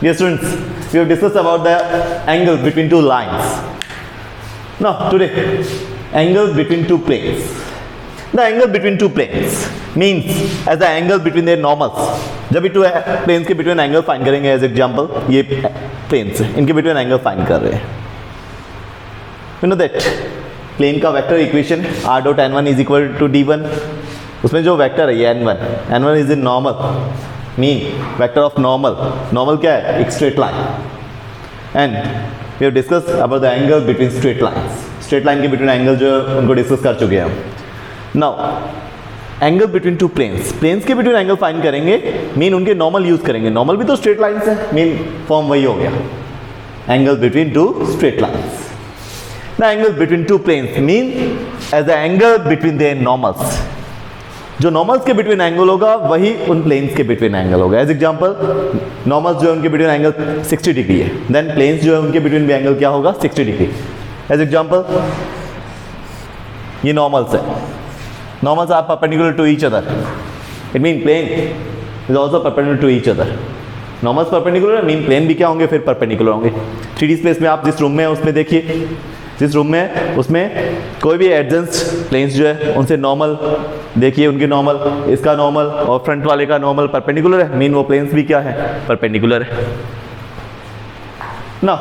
Dear students, we have discussed about the angle between two lines. Now today, angle between two planes. The angle between two planes means as the angle between their normals. जब भी two planes के between angle find करेंगे, as example ये planes इनके between angle find कर रहे हैं. You know that plane का vector equation r dot n1 is equal to d1. उसमें जो vector है ये n1 is in normal. Mean vector of normal क्या है? एक straight line. And we have discuss about the angle between straight lines. Straight line के between angle जो है उनको डिस्कस कर चुके हैं हम. Now angle between two planes के बिटवीन एंगल फाइंड करेंगे. मीन उनके नॉर्मल यूज करेंगे. नॉर्मल भी तो स्ट्रेट लाइन्स है. मीन फॉर्म वही हो गया, angle between two straight lines. The angle between two planes mean as the angle between their normals. जो नॉर्मल्स के बिटवीन एंगल होगा वही उन प्लेन्स के बिटवीन एंगल होगा. एज एग्जांपल नॉर्मल्स जो है उनके बिटवीन एंगल 60 डिग्री है, देन प्लेन्स जो है उनके बिटवीन भी एंगल क्या होगा? 60 डिग्री. एज एग्जांपल ये नॉर्मल्स है. Normals are perpendicular to each other. It mean plane is also perpendicular to each other. Normals perpendicular है, मीन प्लेन भी क्या होंगे? फिर परपेंडिकुलर होंगे. 3D स्पेस में आप जिस रूम में है उसमें देखिए, जिस रूम में उसमें कोई भी एडजेंट प्लेन्स जो है उनसे नॉर्मल देखिए, उनके नॉर्मल, इसका नॉर्मल और फ्रंट वाले का नॉर्मल परपेंडिकुलर है. मीन वो प्लेन्स भी क्या है? परपेंडिकुलर है. Now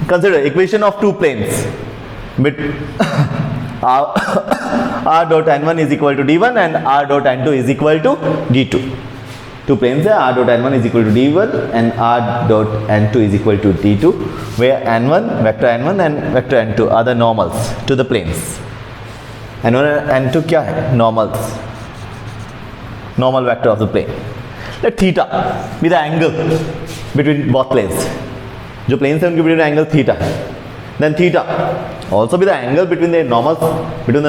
consider equation of two planes with r dot n1 is equal to d1 and r dot n2 is equal to d2. Two planes है, r dot n1 is equal to d1 and r dot n2 is equal to d2, where n1 and vector n2 are the normals to the planes. n1 and n2 क्या है? Normals, normal vector of the plane. Let theta be the angle between both planes. जो planes है उनके between angle theta है. Then theta also be the angle between the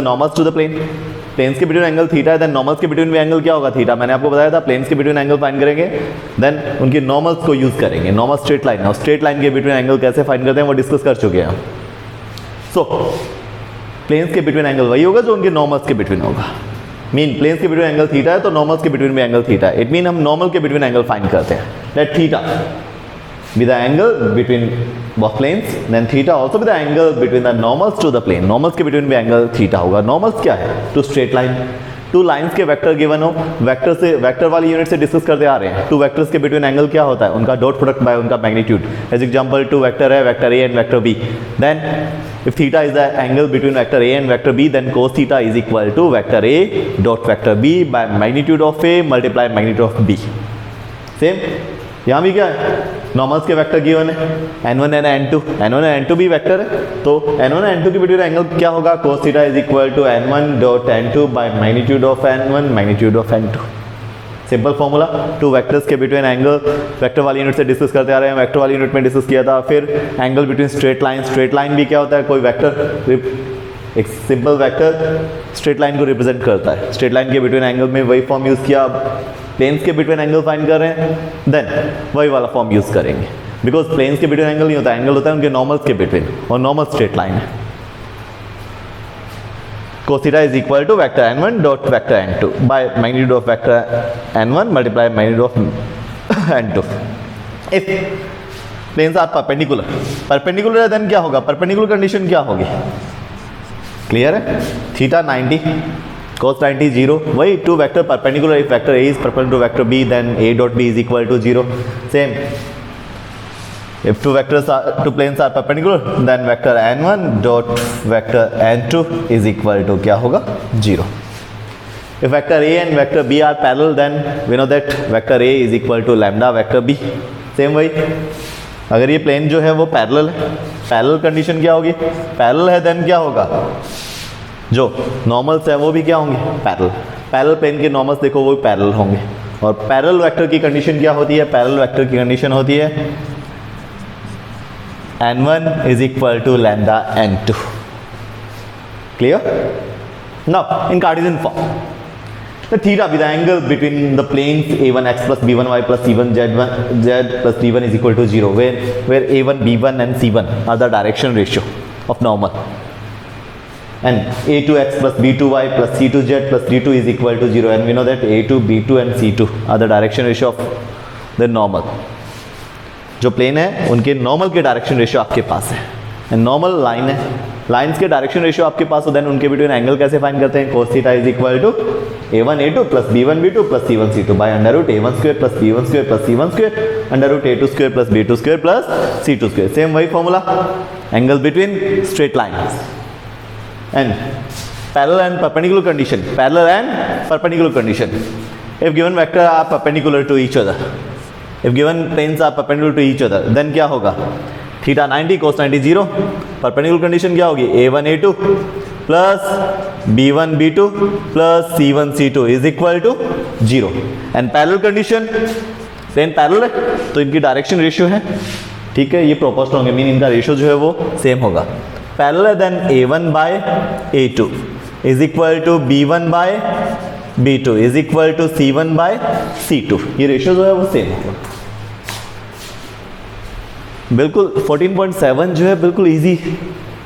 normals to the plane. Planes के between angle theta है, then normals के between भी angle क्या होगा? थीटा. मैंने आपको बताया था प्लेन्स के बिटवीन एंगल फाइंड करेंगे, देन उनके नॉर्मल्स को यूज करेंगे. नॉर्मल स्ट्रेट लाइन, और स्ट्रेट लाइन के बिटवीन एंगल कैसे फाइंड करते हैं वो डिस्कस कर चुके हैं. सो प्लेन्स के बिटवीन एंगल वही होगा जो उनके नॉर्मल्स के बिटवीन होगा. मीन प्लेन्स के बिटवीन एंगल थीटा है तो नॉर्मल्स के बिटवीन भी एंगल थीटा है. इट मीन हम नॉर्मल के बिटवीन एंगल फाइंड करते हैं. Let theta be the angle between both planes, then theta also be the angle between the normals to the plane. Normals के between भी angle theta होगा. Normals क्या है? Two straight line. Two lines के vector given हो, vector से vector वाली unit से डिस्कस करते आ रहे हैं. टू वेक्टर्स के बिटवीन एंगल क्या होता है? उनका डॉट प्रोडक्ट बाय उनका magnitude. As example two vector है, vector A and vector B. Then if theta is the angle between vector a and vector b, then cos theta is equal to vector a dot vector b by magnitude of a multiply magnitude of b. Same यहाँ भी क्या है? Normals के vector given है, n1 and n2. n1 and n2 भी vector है, तो n1 and n2 के बिटवीन एंगल क्या होगा? cos theta is equal to n1 dot n2 by magnitude of n1 magnitude of n2. Simple formula. Two vectors के between angle vector वाली unit से discuss करते आ रहे हैं. वेक्टर वाली यूनिट में डिस्कस किया था. फिर angle between straight line. Straight line भी क्या होता है? कोई वेक्टर, एक सिंपल वेक्टर स्ट्रेट लाइन को रिप्रेजेंट करता है. स्ट्रेट लाइन के बिटवीन एंगल में वही फॉर्म यूज किया. प्लेन्स के बिटवीन एंगल फाइंड कर रहे हैं, देन वही वाला फॉर्म यूज करेंगे. बिकॉज प्लेन्स के बिटवीन एंगल नहीं होता, एंगल होता है उनके नॉर्मल्स के बिटवीन, और नॉर्मल स्ट्रेट लाइन है. cos theta is equal to vector n1 dot vector n2 by magnitude of vector n1 multiply magnitude of n2. if planes are perpendicular है, देन क्या होगा? परपेंडिकुलर कंडीशन क्या होगी? क्लियर है? Theta 90, cos 90 0. वही two vector perpendicular. If vector a is perpendicular to vector b, then a dot b is equal to 0. Same. If two planes are perpendicular, then vector n1 dot vector n2 is equal to क्या होगा? 0. If vector a and vector b are parallel, then we know that vector a is equal to lambda vector b. Same वही. अगर ये plane जो है वो parallel है, parallel condition क्या होगी? पैरेलल है, देन क्या होगा? जो नॉर्मल्स है वो भी क्या होंगे? पैरेलल. पैरेलल प्लेन के नॉर्मल्स देखो वो भी पैरेलल होंगे. और पैरेलल वेक्टर की कंडीशन क्या होती है? पैरेलल वेक्टर की कंडीशन होती है n1 is equal to lambda n2. Clear? Now in Cartesian form, the theta be the angle between the planes a1x plus b1y plus c1 z plus d1 is equal to 0, where a1 b1 and c1 are the direction ratio of normal, and a2x plus b2y plus c2z plus d2 is equal to 0, and we know that a2 b2 and c2 are the direction ratio of the normal. जो plane है उनके normal के direction ratio आपके पास है, normal line है, lines के direction ratio आपके पास हो, देन उनके बिटवीन एंगल कैसे फाइंड करते हैं? cos theta is equal to a1 a2 plus b1 b2 plus c1 c2 by under root a1 square plus b1 square plus c1 square under root a2 square plus b2 square plus c2 square. Same वही formula, angle between straight lines and parallel and perpendicular condition, parallel and perpendicular condition. If given vector are perpendicular to each other, if given planes are perpendicular to each other, then क्या होगा? Theta 90 cos 90 0। Perpendicular condition क्या होगी? a1 a2 plus b1 b2 plus c1 c2 is equal to 0। And parallel condition, plane parallel है तो इनकी direction ratio है, ठीक है, ये प्रोपोर्शनल होंगे, मीन इनका रेशियो जो है वो सेम होगा। पैरेलल है then a1 by a2 is equal to b1 by b2 is equal to c1 by c2, ये रेशियो जो है वो सेम होगा। बिल्कुल 14.7 जो है बिल्कुल इजी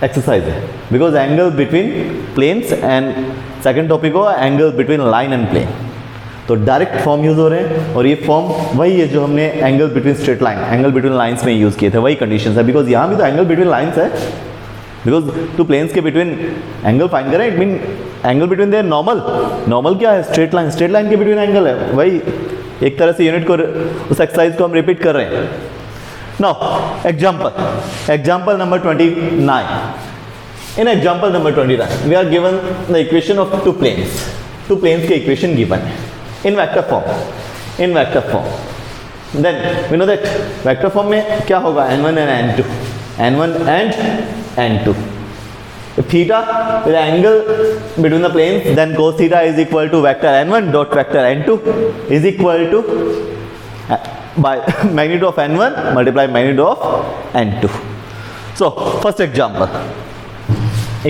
एक्सरसाइज है, because angle between planes and second topic हो angle between line and plane, तो डायरेक्ट फॉर्म यूज हो रहे हैं और ये फॉर्म वही है जो हमने angle between straight line, angle between lines में यूज किए थे, वही कंडीशन है। बिकॉज यहाँ भी तो एंगल बिटवीन लाइन्स है, बिकॉज टू प्लेन्स के बिटवीन एंगल फाइंड करें, it mean angle between there normal, normal क्या है? स्ट्रेट लाइन, स्ट्रेट लाइन के बिटवीन एंगल है, वही एक तरह से यूनिट को, उस एक्सरसाइज को हम रिपीट कर रहे हैं। Now, example number 29. In example number 29, we are given the equation of two planes. Two planes के equation given है in vector form. In vector form. Then we know that vector form में क्या होगा? n1 and n2. n1 and n2. If theta with the angle between the planes, then cos theta is equal to vector n1 dot vector n2 is equal to by magnitude of n1 multiply magnitude of n2. So first example,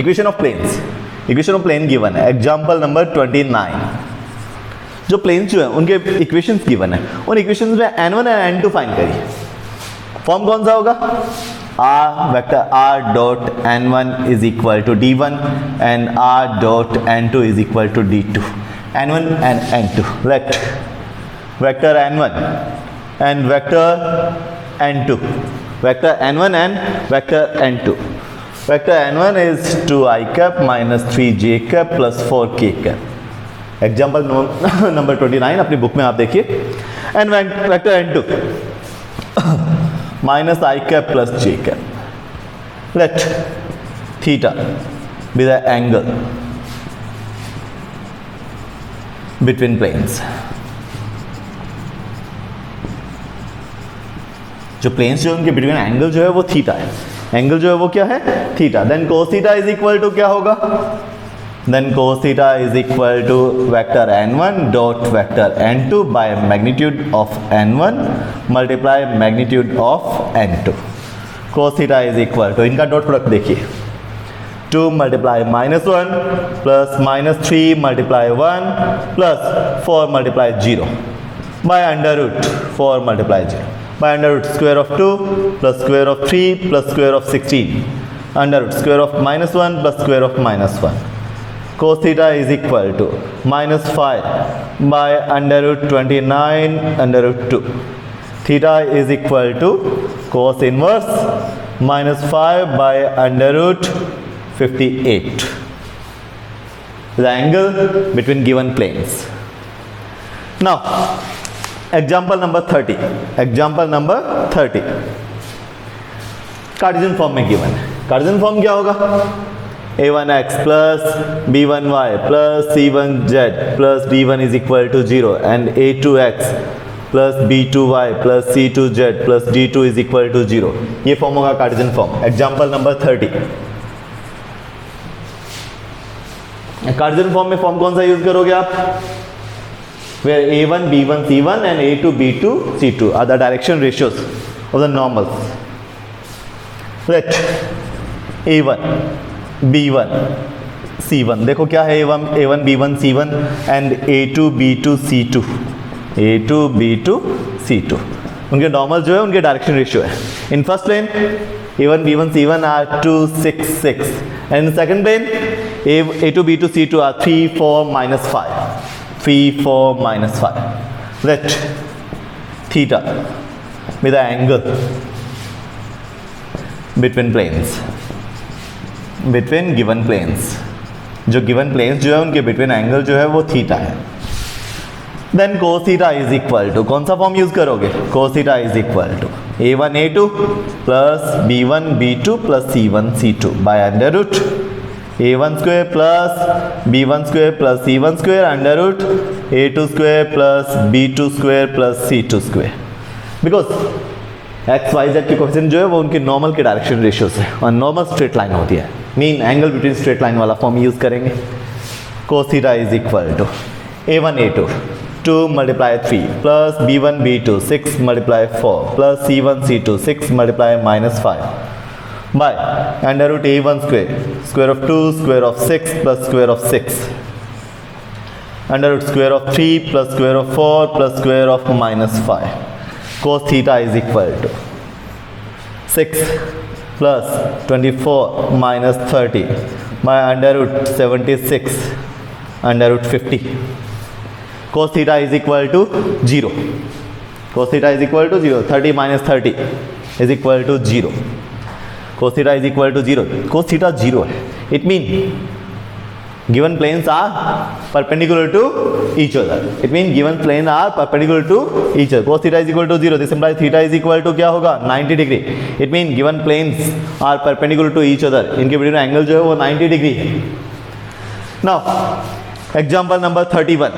equation of planes, equation of plane given है, example number 29। जो planes जो है उनके equations given है, उन equations में n1 और n2 find करिए। फॉर्म कौन सा होगा? r vector r dot n1 is equal to d1 and r dot n2 is equal to d2, n1 and n2। let vector n1 and vector n2, vector n1 and vector n2, vector n1 is 2i cap minus 3j cap plus 4k cap। Example number 29 अपनी book में आप देखिए। And vector n2 minus I cap plus j cap। let theta be the angle between planes। जो planes जो उनके between angle जो है वो थीटा है, एंगल जो है वो क्या है? Theta. Then cos theta is equal to क्या होगा? Then cos theta is equal to vector n1 dot vector n2 by magnitude of n1 multiply magnitude of n2। cos theta is equal to, इनका dot product देखिए, 2 multiply -1 plus -3 multiply 1 plus 4 multiply 0 by under root 4 multiply 0 by under root square of 2 plus square of 3 plus square of 16 under root square of -1 plus square of -1। cos theta is equal to -5 by under root 29 under root 2। theta is equal to cos inverse -5 by under root 58, the angle between given planes। now example number 30, example number 30 Cartesian form में given है। Cartesian form क्या होगा? a1x plus b1y plus c1z plus d1 is equal to 0 and a2x plus b2y plus c2z plus d2 is equal to 0, ये form होगा Cartesian form. Example number 30। Cartesian form में form कौन सा use करोगे आप? where a1 b1 c1 and a2 b2 c2 are the direction ratios of the normals। let a1 b1 c1, देखो क्या है a1 b1 c1 and a2 b2 c2, a2 b2 c2 उनके normal जो है उनके direction ratio है। In first plane a1 b1 c1 are 2 6 6 and in second plane a2 b2 c2 are 3 4 -5, 3 4 -5। let theta with the angle between planes, between given planes, जो given planes जो है उनके between angle जो है वो theta है. Then cos theta is equal to, कौन सा फॉर्म यूज करोगे? cos theta is equal to a1 a2 plus b1 b2 plus c1 c2 by under root a1 square plus b1 square plus c1 square under root a2 square plus b2 square plus c2 square. Because x y z के coefficient जो है वो उनके normal के direction ratio से और normal straight line होती है. Mean angle between straight line वाला फॉर्म यूज करेंगे. cos theta is equal to a1 a2 2 multiply 3 plus b1 b2 6 multiply 4 plus c1 c2 6 multiply minus 5 by under root a1 square of 2 square of 6 plus square of 6 under root square of 3 plus square of 4 plus square of minus 5. Cos theta is equal to 6 plus 24 minus 30 by under root 76 under root 50. Cos theta is equal to 0. Cos theta is equal to 0. 30 minus 30 is equal to 0. Cos theta is equal to 0. Cos theta 0 है. It means given planes are perpendicular to each other. It means given planes are perpendicular to each other. Cos theta is equal to 0. This implies theta is equal to क्या होगा? 90 degree. It means given planes are perpendicular to each other. इनके बीच में angle जो है वो 90 degree है. Now example number 31.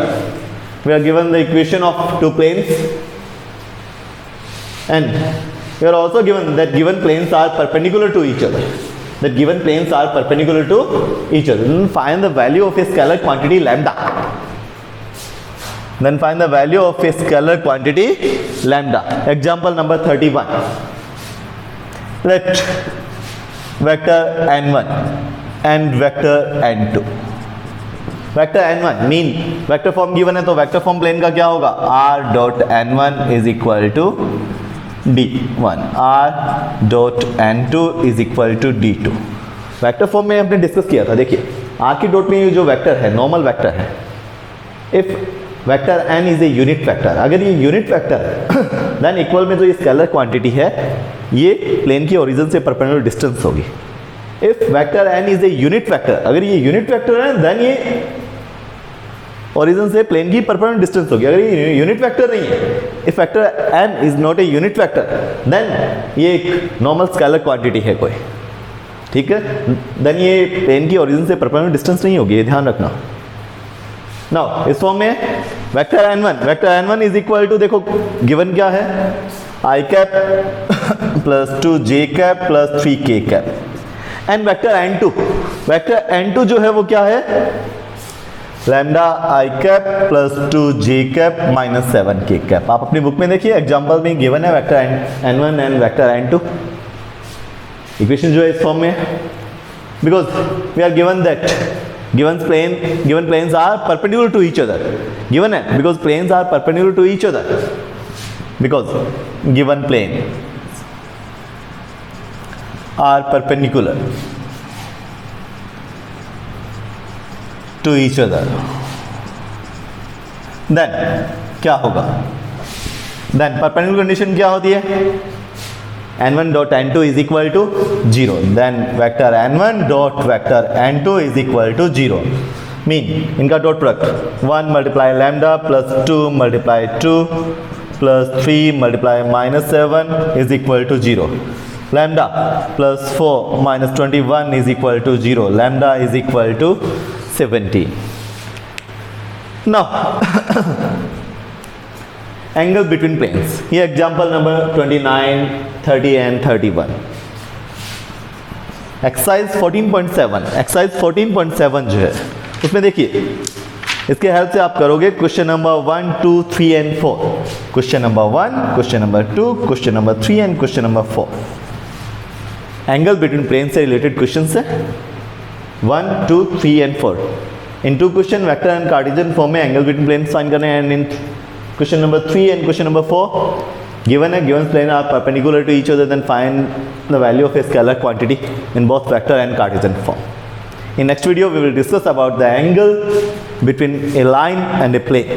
We are given the equation of two planes and we are also given that given planes are perpendicular to each other. That given planes are perpendicular to each other. Then find the value of a scalar quantity lambda. Then find the value of a scalar quantity lambda. Example number 31. Let vector n1 and vector n2. Vector n1 mean vector form given है तो vector form plane का क्या होगा? r dot n1 is equal to d1, r dot n2 is equal to d2. Vector form में हमने discuss किया था. देखिए r की डॉट में जो वेक्टर है नॉर्मल वेक्टर है. If vector n is a unit vector, अगर ये यूनिट वेक्टर है देन इक्वल में जो ये स्केलर क्वांटिटी है ये प्लेन की ओरिजिन से परपेंडिकुलर डिस्टेंस होगी. If vector n is a unit vector, अगर ये यूनिट वेक्टर है देन ये ओरिजिन से प्लेन की परपेंडिकुलर डिस्टेंस होगी. अगर ये यूनिट वेक्टर नहीं है, if vector n is not a unit vector then ये एक नॉर्मल स्केलर क्वांटिटी है कोई. ठीक है, देन ये प्लेन की ओरिजिन से परपेंडिकुलर डिस्टेंस नहीं होगी, ये ध्यान रखना. नाउ इस फॉर्म में vector n1 is equal to, देखो गिवन क्या है? i cap plus 2j cap plus 3k cap. And vector n2 जो है वो क्या है? Lambda i cap plus 2j cap minus 7k cap. आप अपनी बुक में देखिए एग्जांपल में गिवन है vector n1 and vector n2. Equation जो है इस फॉर्म में है because we are given that given planes are perpendicular to each other. Given है because planes are perpendicular to each other, because given plane are perpendicular to each other. Then क्या होगा? Then perpendicular condition क्या होती है? n1 dot n2 is equal to 0. Then vector n1 dot vector n2 is equal to 0. Mean इनका dot product 1 multiply lambda plus 2 multiply 2 plus 3 multiply minus 7 is equal to 0. Lambda plus 4 minus 21 is equal to 0. Lambda is equal to 17. Now angle between planes. ये example number 29, 30 and 31. Exercise 14.7. Exercise 14.7 जो है उसमें देखिए इसके help से आप करोगे question number 1, 2, 3 and 4. Question number 1, question number 2, question number 3 and question number 4. Angle between plane से रिलेटेड क्वेश्चन है 1, 2, 3 एंड 4. इन two question vector and Cartesian form में एंगल बिटवीन प्लेन फाइंड करने हैं. And in question number 3 and question number 4 given है given plane are perpendicular to each other, then find the value of a scalar quantity in both vector and Cartesian form. In next video we will discuss about the angle between a line and a plane.